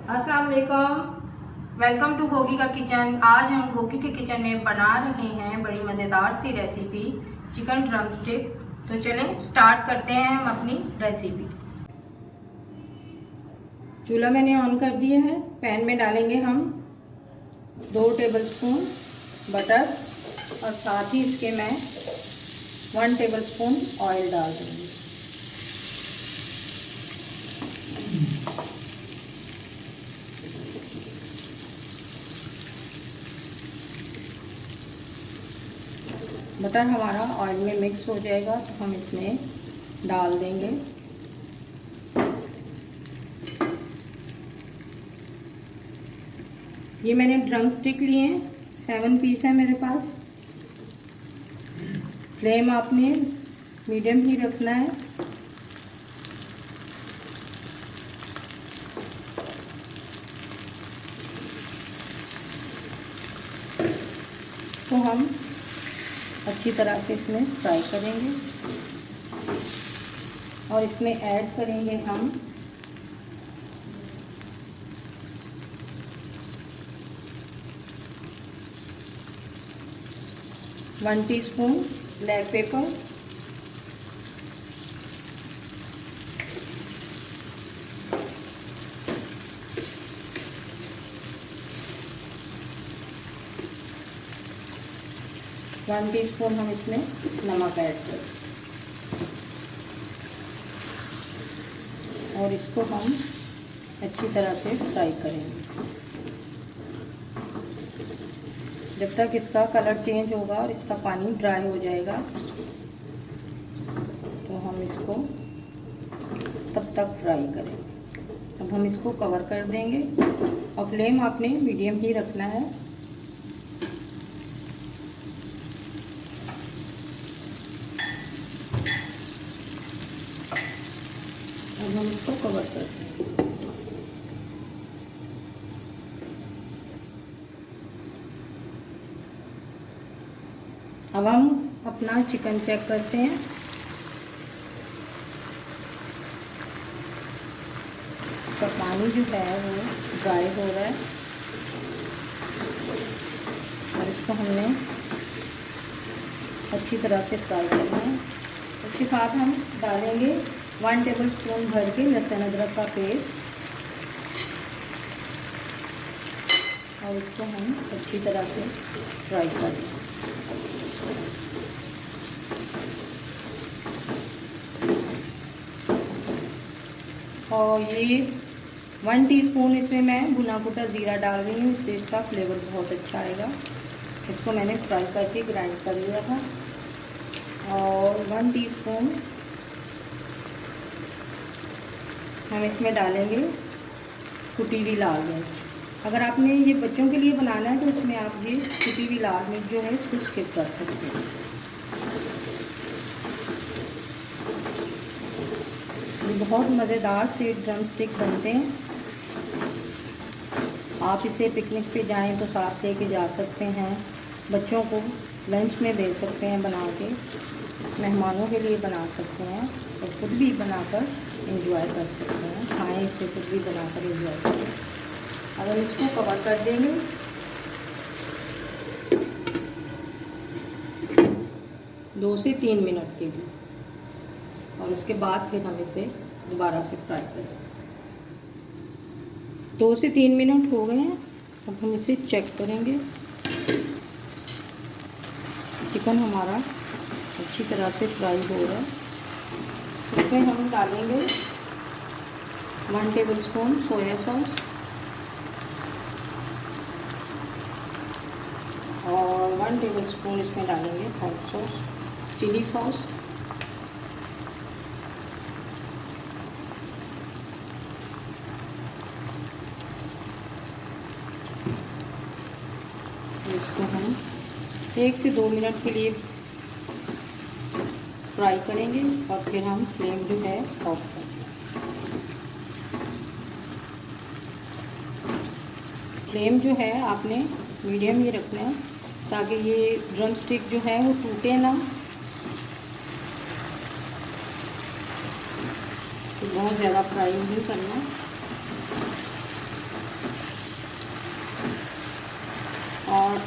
अस्सलाम वालेकुम, welcome to Gogi का किचन। आज हम गोगी के किचन में बना रहे हैं बड़ी मज़ेदार सी रेसिपी चिकन ड्रम स्टिक। तो चलें स्टार्ट करते हैं हम अपनी रेसिपी। चूल्हा मैंने ऑन कर दिया है। पैन में डालेंगे हम 2 टेबलस्पून बटर और साथ ही इसके मैं 1 टेबलस्पून ऑयल डाल दूँगी। बटर हमारा ऑयल में मिक्स हो जाएगा तो हम इसमें डाल देंगे ये मैंने ड्रम स्टिक लिए हैं, 7 पीस है मेरे पास। फ्लेम आपने मीडियम ही रखना है। तो हम अच्छी तरह से इसमें फ्राई करेंगे और इसमें ऐड करेंगे हम one teaspoon black pepper, 1 teaspoon हम इसमें नमक ऐड करें और इसको हम अच्छी तरह से फ्राई करेंगे जब तक इसका कलर चेंज होगा और इसका पानी ड्राई हो जाएगा। तो हम इसको तब तक फ्राई करेंगे। अब हम इसको कवर कर देंगे और फ्लेम आपने मीडियम ही रखना है। अब हम इसको कवर करते हैं। अब हम अपना चिकन चेक करते हैं। इसका पानी जो है वो ड्राई हो रहा है और इसको हमने अच्छी तरह से फ्राई करना है। इसके साथ हम डालेंगे 1 टेबलस्पून भर के लहसुन अदरक का पेस्ट और इसको हम अच्छी तरह से फ्राई करेंगे। और ये 1 टीस्पून इसमें मैं भुना कुटा ज़ीरा डाल रही हूँ, इससे इसका फ्लेवर बहुत अच्छा आएगा। इसको मैंने फ्राई करके ग्राइंड कर लिया था। और 1 टीस्पून हम इसमें डालेंगे कुटी हुई लाल मिर्च। अगर आपने ये बच्चों के लिए बनाना है तो इसमें आप ये कुटी हुई लाल मिर्च जो है इसको स्किप कर सकते हैं। ये बहुत मज़ेदार से ड्रम स्टिक बनते हैं। आप इसे पिकनिक पे जाएं तो साथ लेके जा सकते हैं। बच्चों को लंच में दे सकते हैं बना के, मेहमानों के लिए बना सकते हैं और खुद भी बनाकर एंजॉय कर सकते हैं। खाएं इसे, खुद भी बनाकर एंजॉय करें। अब हम इसको कवर कर देंगे 2 से 3 मिनट के लिए और उसके बाद फिर हम इसे दोबारा से फ्राई करें। 2 से 3 मिनट हो गए हैं। अब हम इसे चेक करेंगे। चिकन हमारा अच्छी तरह से फ्राई हो रहा है। इसमें हम डालेंगे 1 टेबलस्पून सोया सॉस और 1 टेबलस्पून इसमें डालेंगे हॉट सॉस, चिली सॉस इसको हम 1 से 2 मिनट के लिए फ्राई करेंगे और फिर हम फ्लेम जो है ऑफ कर देंगे। फ्लेम जो है आपने मीडियम ही रखना है ताकि ये ड्रम स्टिक जो है वो टूटे ना। तो बहुत ज़्यादा फ्राई नहीं करना।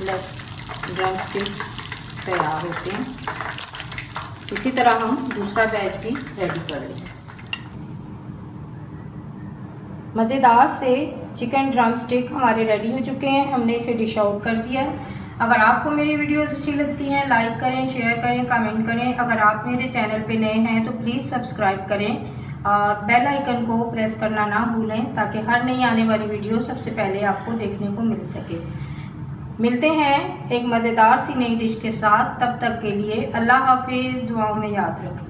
ड्रम स्टिक तैयार होते हैं। इसी तरह हम दूसरा बैच भी रेडी कर लेंगे। मज़ेदार से चिकन ड्रम स्टिक हमारे रेडी हो चुके हैं, हमने इसे डिश आउट कर दिया है। अगर आपको मेरी वीडियोस अच्छी लगती हैं लाइक करें, शेयर करें, कमेंट करें। अगर आप मेरे चैनल पे नए हैं तो प्लीज़ सब्सक्राइब करें और बेल आइकन को प्रेस करना ना भूलें ताकि हर नई आने वाली वीडियो सबसे पहले आपको देखने को मिल सके। मिलते हैं एक मज़ेदार सी नई डिश के साथ, तब तक के लिए अल्लाह हाफिज़। दुआओं में याद रखें।